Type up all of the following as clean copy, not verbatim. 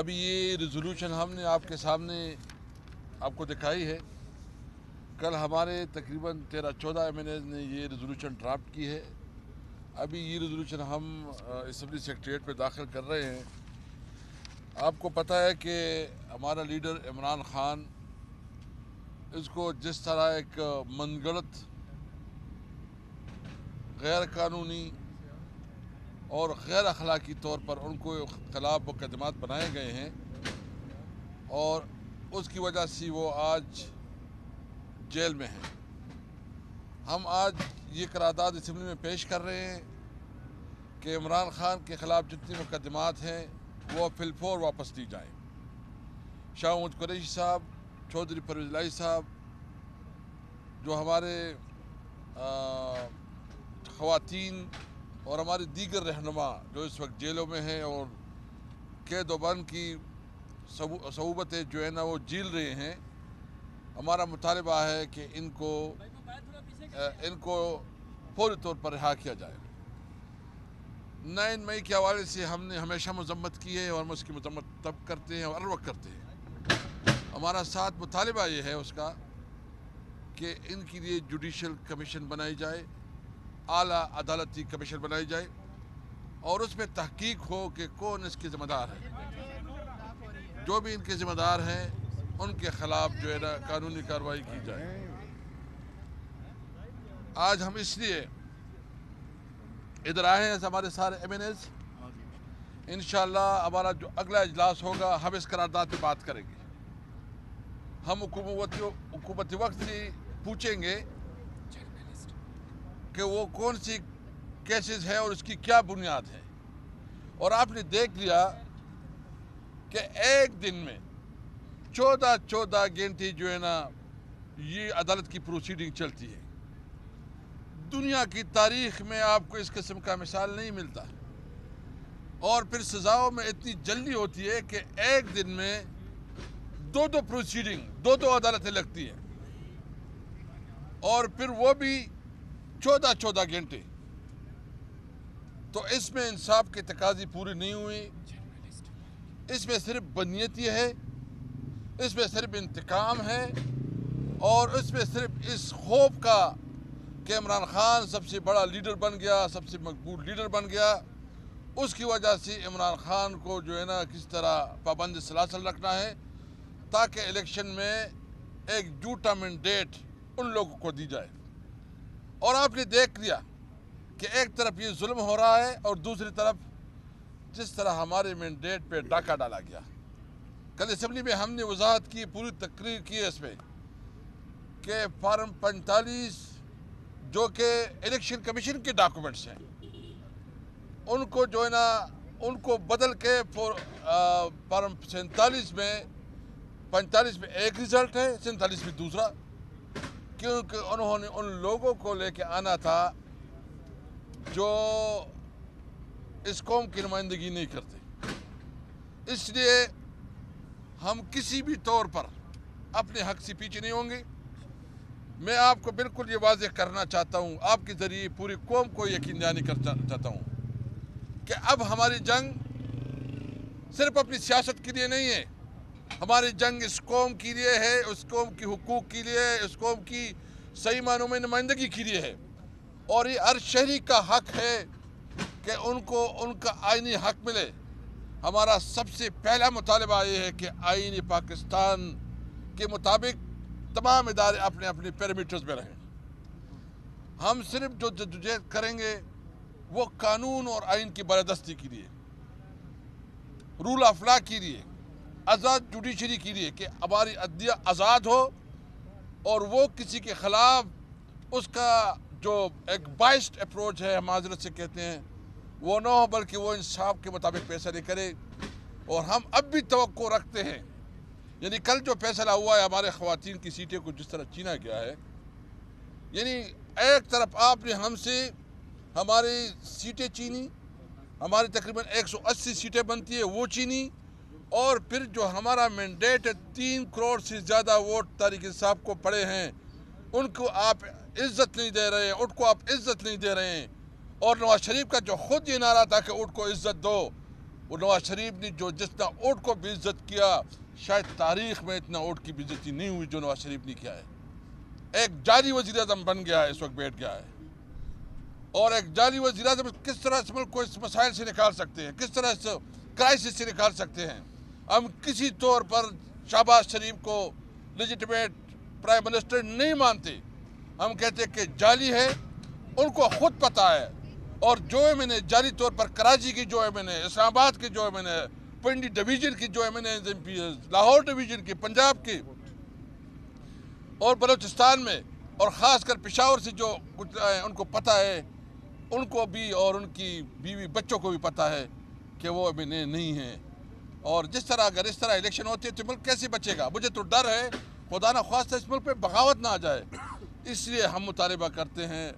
ابھی یہ ریزولوشن ہم نے آپ کے سامنے آپ کو دکھائی ہے. کل ہمارے تقریباً 13-14 ایم این ایز نے یہ ریزولوشن ڈرافٹ کی ہے. ابھی یہ ریزولوشن ہم اسمبلی سیکریٹریٹ پہ داخل کر رہے ہیں. آپ کو پتہ ہے کہ ہمارا لیڈر عمران خان اس کو جس طرح ایک من گھڑت غیر قانونی اور غیر اخلاقی طور پر ان کو خلاف مقدمات بنائے گئے ہیں اور اس کی وجہ سے وہ آج جیل میں ہیں. ہم آج یہ قرارداد اسمبلی میں پیش کر رہے ہیں کہ عمران خان کے خلاف جتنی مقدمات ہیں وہ فی الفور واپس لی جائیں. شاہ محمود قریشی صاحب، چودھری پرویز الہی صاحب، جو ہمارے خواتین اور ہمارے دیگر رہنما جو اس وقت جیلوں میں ہیں اور قید و بند کی صعوبتیں جو ہے نا وہ جھیل رہے ہیں، ہمارا مطالبہ ہے کہ ان کو فوری طور پر رہا کیا جائے. 9 مئی کے حوالے سے ہم نے ہمیشہ مذمت کی ہے اور ہم اس کی مذمت تب کرتے ہیں اور ہر وقت کرتے ہیں. ہمارا ساتھ مطالبہ یہ ہے اس کا کہ ان کے لیے جوڈیشل کمیشن بنائی جائے، اعلیٰ عدالتی کمیشن بنائی جائے اور اس میں تحقیق ہو کہ کون اس کے ذمہ دار ہے. جو بھی ان کے ذمہ دار ہیں ان کے خلاف جو ہے نا قانونی کارروائی کی جائے. آج ہم اس لیے ادھر آئے ہیں ہمارے سارے ایم این ایز. انشاءاللہ ہمارا جو اگلا اجلاس ہوگا ہم اس قرارداد پہ بات کریں گے. ہم حکومتی وقت سے پوچھیں گے کہ وہ کون سی کیسز ہے اور اس کی کیا بنیاد ہے. اور آپ نے دیکھ لیا کہ ایک دن میں 14 گھنٹے جو ہے نا یہ عدالت کی پروسیڈنگ چلتی ہے. دنیا کی تاریخ میں آپ کو اس قسم کا مثال نہیں ملتا. اور پھر سزاؤں میں اتنی جلدی ہوتی ہے کہ ایک دن میں 2 پروسیڈنگ 2 عدالتیں لگتی ہیں اور پھر وہ بھی 14 گھنٹے. تو اس میں انصاف کے تقاضے پوری نہیں ہوئی. اس میں صرف بدنیتی ہے، اس میں صرف انتقام ہے اور اس میں صرف اس خوف کا کہ عمران خان سب سے بڑا لیڈر بن گیا، سب سے مقبول لیڈر بن گیا، اس کی وجہ سے عمران خان کو جو ہے نا کس طرح پابند سلاسل رکھنا ہے تاکہ الیکشن میں ایک جھوٹا مینڈیٹ ان لوگوں کو دی جائے. اور آپ نے دیکھ لیا کہ ایک طرف یہ ظلم ہو رہا ہے اور دوسری طرف جس طرح ہمارے مینڈیٹ پہ ڈاکہ ڈالا گیا. کل اسمبلی میں ہم نے وضاحت کی، پوری تقریر کی ہے اس میں کہ فارم 45 جو کہ الیکشن کمیشن کے ڈاکومنٹس ہیں ان کو جو ہے نا ان کو بدل کے فارم 47 میں 45 میں ایک رزلٹ ہے، 47 میں دوسرا، کیونکہ انہوں نے ان لوگوں کو لے کے آنا تھا جو اس قوم کی نمائندگی نہیں کرتے. اس لیے ہم کسی بھی طور پر اپنے حق سے پیچھے نہیں ہوں گے. میں آپ کو بالکل یہ واضح کرنا چاہتا ہوں، آپ کے ذریعے پوری قوم کو یقین دہانی کرنا چاہتا ہوں کہ اب ہماری جنگ صرف اپنی سیاست کے لیے نہیں ہے. ہماری جنگ اس قوم کے لیے ہے، اس قوم کی حقوق کے لیے، اس قوم کی صحیح معنوں میں نمائندگی کے لیے ہے. اور یہ ہر شہری کا حق ہے کہ ان کو ان کا آئینی حق ملے. ہمارا سب سے پہلا مطالبہ یہ ہے کہ آئین پاکستان کے مطابق تمام ادارے اپنے اپنے پیرامیٹرز میں رہیں. ہم صرف جو جدوجہد کریں گے وہ قانون اور آئین کی بالادستی کے لیے، رول آف لا کے لیے، آزاد جوڈیشری کے لیے کہ ہماری عدلیہ آزاد ہو اور وہ کسی کے خلاف اس کا جو ایک بائسڈ اپروچ ہے، معذرت سے کہتے ہیں، وہ نہ ہو بلکہ وہ انصاف کے مطابق فیصلے کرے. اور ہم اب بھی توقع رکھتے ہیں، یعنی کل جو فیصلہ ہوا ہے ہمارے خواتین کی سیٹیں کو جس طرح چھینا گیا ہے، یعنی ایک طرف آپ نے ہم سے ہماری سیٹیں چھینی، ہماری تقریباً 180 سیٹیں بنتی ہے وہ چھینی، اور پھر جو ہمارا مینڈیٹ 3 کروڑ سے زیادہ ووٹ تحریک انصاف کو پڑے ہیں ان کو آپ عزت نہیں دے رہے ہیں، ان کو آپ عزت نہیں دے رہے ہیں. اور نواز شریف کا جو خود یہ نعرہ تھا کہ ان کو عزت دو، وہ نواز شریف نے جو جتنا ووٹ کو بھی عزت کیا، شاید تاریخ میں اتنا ووٹ کی بھی عزتی نہیں ہوئی جو نواز شریف نے کیا ہے۔ ایک جعلی وزیر اعظم بن گیا ہے، اس وقت بیٹھ گیا ہے، اور ایک جعلی وزیر اعظم کس طرح اس ملک کو اس مسائل سے نکال سکتے ہیں، کس طرح اس کرائسس سے نکال سکتے ہیں۔ ہم کسی طور پر شہباز شریف کو لیجیٹمیٹ پرائم منسٹر نہیں مانتے، ہم کہتے ہیں کہ جعلی ہے، ان کو خود پتہ ہے، اور جو ایم این اے جعلی طور پر کراچی کی جو ایم این اے، اسلام آباد کی جو ایم این اے، پنڈی ڈویژن کی جو ایم این اے، لاہور ڈویژن کی، پنجاب کی اور بلوچستان میں، اور خاص کر پشاور سے جو کچھ ان کو پتہ ہے، ان کو بھی اور ان کی بیوی بچوں کو بھی پتہ ہے کہ وہ ایم این اے نہیں ہیں۔ اور جس طرح اگر اس طرح الیکشن ہوتی ہے تو ملک کیسے بچے گا؟ مجھے تو ڈر ہے خدا نہ خواستہ اس ملک پہ بغاوت نہ آ جائے، اس لیے ہم مطالبہ کرتے ہیں،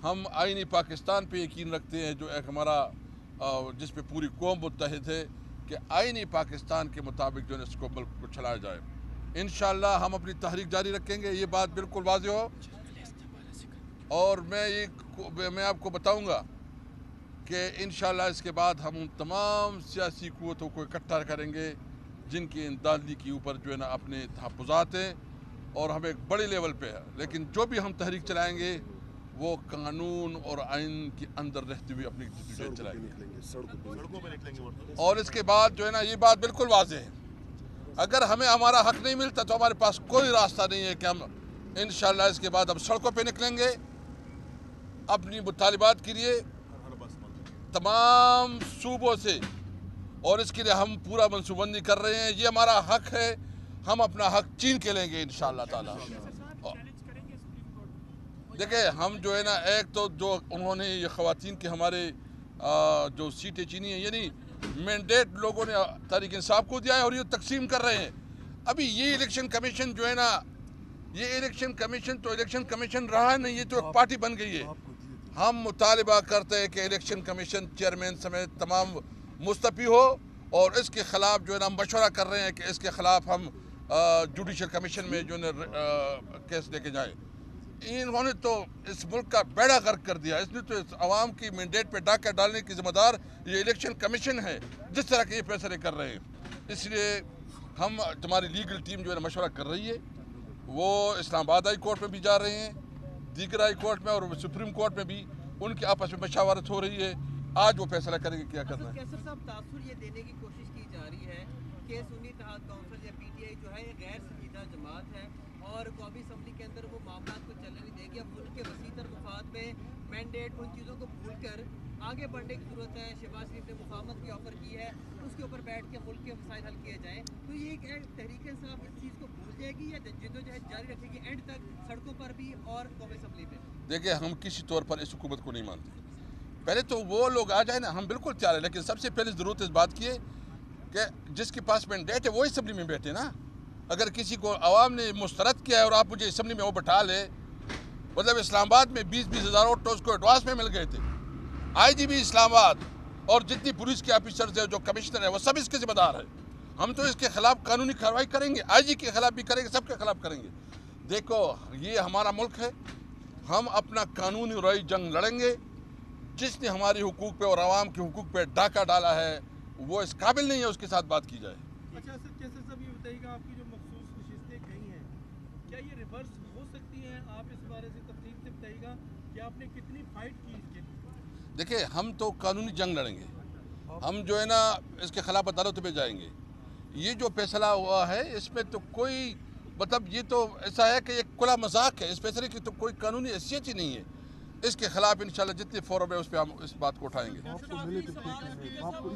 ہم آئینی پاکستان پہ یقین رکھتے ہیں، جو ایک ہمارا جس پہ پوری قوم متحد ہے کہ آئینی پاکستان کے مطابق جو ہے اس کو ملک کو چلایا جائے۔ انشاءاللہ ہم اپنی تحریک جاری رکھیں گے، یہ بات بالکل واضح ہو، اور میں آپ کو بتاؤں گا کہ انشاءاللہ اس کے بعد ہم ان تمام سیاسی قوتوں کو اکٹھا کریں گے جن کی اندازی کے اوپر جو ہے نا اپنے تحفظات ہیں، اور ہم ایک بڑے لیول پہ ہے، لیکن جو بھی ہم تحریک چلائیں گے وہ قانون اور آئین کے اندر رہتے ہوئے اپنی جدوجہد چلائیں گے۔ اور اس کے بعد جو ہے نا یہ بات بالکل واضح ہے، اگر ہمیں ہمارا حق نہیں ملتا تو ہمارے پاس کوئی راستہ نہیں ہے کہ ہم انشاءاللہ اس کے بعد ہم سڑکوں پہ نکلیں گے اپنی مطالبات کے لیے تمام صوبوں سے، اور اس کے لیے ہم پورا منصوبہ بندی کر رہے ہیں، یہ ہمارا حق ہے، ہم اپنا حق چھین کے لیں گے انشاءاللہ تعالی۔ دیکھیں ہم جو ہے نا ایک تو جو انہوں نے یہ خواتین کے ہمارے جو سیٹیں چینی ہیں، یعنی مینڈیٹ لوگوں نے تحریک انصاف کو دیا ہے اور یہ تقسیم کر رہے ہیں۔ ابھی یہ الیکشن کمیشن جو ہے نا، یہ الیکشن کمیشن تو الیکشن کمیشن رہا نہیں، یہ تو ایک پارٹی بن گئی ہے۔ ہم مطالبہ کرتے ہیں کہ الیکشن کمیشن چیئرمین سمیت تمام مستعفی ہو، اور اس کے خلاف جو ہے نا ہم مشورہ کر رہے ہیں کہ اس کے خلاف ہم جوڈیشل کمیشن میں جو ہے کیس لے کے جائیں۔ انہوں نے تو اس ملک کا بیڑا غرق کر دیا، اس نے تو اس عوام کی مینڈیٹ پہ ڈاکہ ڈالنے کی ذمہ دار یہ الیکشن کمیشن ہے جس طرح کے یہ فیصلے کر رہے ہیں۔ اس لیے ہم تمہاری لیگل ٹیم جو ہے مشورہ کر رہی ہے، وہ اسلام آباد ہائی کورٹ میں بھی جا رہے ہیں، دیگر ہائی کورٹ میں اور سپریم کورٹ میں بھی ان کے آپس میں مشاورت ہو رہی ہے، آج وہ فیصلہ کریں گے کیا کرنا ہے۔ کیسر صاحب تاثر یہ دینے کی کوشش کی جا رہی ہے کہ سنی اتحاد کونسل یا پی ٹی آئی جو ہے یہ غیر سنجیدہ جماعت ہے اور قومی اسمبلی کے اندر وہ معاملات کو چلنے نہیں دے گی، اب ملک کے وسیع تر مفاد میں مینڈیٹ ان چیزوں کو بھول کر آگے بڑھنے کی ضرورت ہے۔ شہباز شریف نے مفاہمت کی آفر کی ہے، اس کے اوپر بیٹھ کے ملک کے مسائل حل کیے جائیں، تو یہ تحریک انصاف اس چیز کو بھول جائے گی یا جدوجہد جاری رکھے گی اینڈ تک سڑکوں پر بھی اور قومی اسمبلی میں؟ دیکھیں ہم کسی طور پر اس حکومت کو نہیں مانتے، پہلے تو وہ لوگ آ جائیں نا، ہم بالکل تیار ہیں، لیکن سب سے پہلے ضرورت اس بات کی ہے کہ جس کے پاس مینڈیٹ ہے وہ اسمبلی میں بیٹھے نا۔ اگر کسی کو عوام نے مسترد کیا ہے اور آپ مجھے اسمبلی میں وہ بٹھا لے، مطلب اسلام آباد میں 20-20 ہزار ووٹ تو اس کو ایڈوانس میں مل گئے تھے، آئی جی بھی اسلام آباد اور جتنی پولیس کے آفیسرز ہیں جو کمشنر ہیں وہ سب اس کے ذمہ دار ہیں۔ ہم تو اس کے خلاف قانونی کارروائی کریں گے، آئی جی کے خلاف بھی کریں گے، سب کے خلاف کریں گے۔ دیکھو یہ ہمارا ملک ہے، ہم اپنا قانونی رائی جنگ لڑیں گے، جس نے ہماری حقوق پہ اور عوام کے حقوق پہ ڈاکہ ڈالا ہے وہ اس قابل نہیں ہے اس کے ساتھ بات کی جائے۔ اچھا سر، کیسے صاحب یہ بتائیے گا، آپ کی جو مخصوص نشستیں گئی ہیں کیا یہ ریورس ہو سکتی ہیں؟ آپ اس بارے سے تفصیل سے بتائیے گا کہ آپ نے کتنی فائٹ کی اس کے لیے؟ دیکھیں ہم تو قانونی جنگ لڑیں گے، ہم جو ہے نا اس کے خلاف عدالت پہ جائیں گے۔ یہ جو فیصلہ ہوا ہے اس میں تو کوئی مطلب یہ تو ایسا ہے کہ یہ کھلا مذاق ہے، اس فیصلے کی تو کوئی قانونی حیثیت ہی نہیں ہے۔ اس کے خلاف انشاءاللہ جتنے فورم ہے اس پہ ہم اس بات کو اٹھائیں گے۔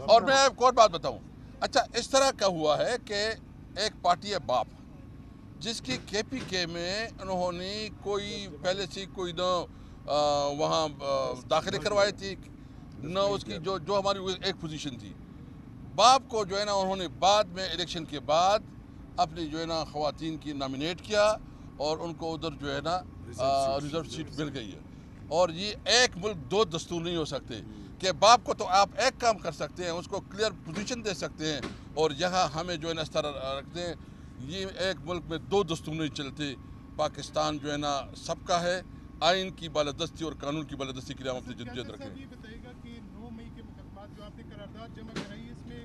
اور میں ایک اور بات بتاؤں، اچھا اس طرح کا ہوا ہے کہ ایک پارٹی ہے باپ، جس کی کے پی کے میں انہوں نے کوئی پہلے سے کوئی نہ وہاں داخلے کروائی تھی، نہ اس کی جو ہماری ایک پوزیشن تھی۔ باپ کو جو ہے نا انہوں نے بعد میں الیکشن کے بعد اپنی جو ہے نا خواتین کی نامینیٹ کیا اور ان کو ادھر جو ہے نا ریزرو سیٹ مل گئی ہے۔ اور یہ ایک ملک دو دستور نہیں ہو سکتے کہ باپ کو تو آپ ایک کام کر سکتے ہیں، اس کو کلیئر پوزیشن دے سکتے ہیں، اور یہاں ہمیں جو ہے نا اس طرح رکھتے ہیں۔ یہ ایک ملک میں دو دستور نہیں چلتے، پاکستان جو ہے نا سب کا ہے، آئین کی بالادستی اور قانون کی بالادستی کے لیے ہم اپنی جدوجہد رکھیں۔ یہ بتائیے گا کہ 9 مئی کے مقدمات جو آپ نے قرارداد جمع کرائی، اس میں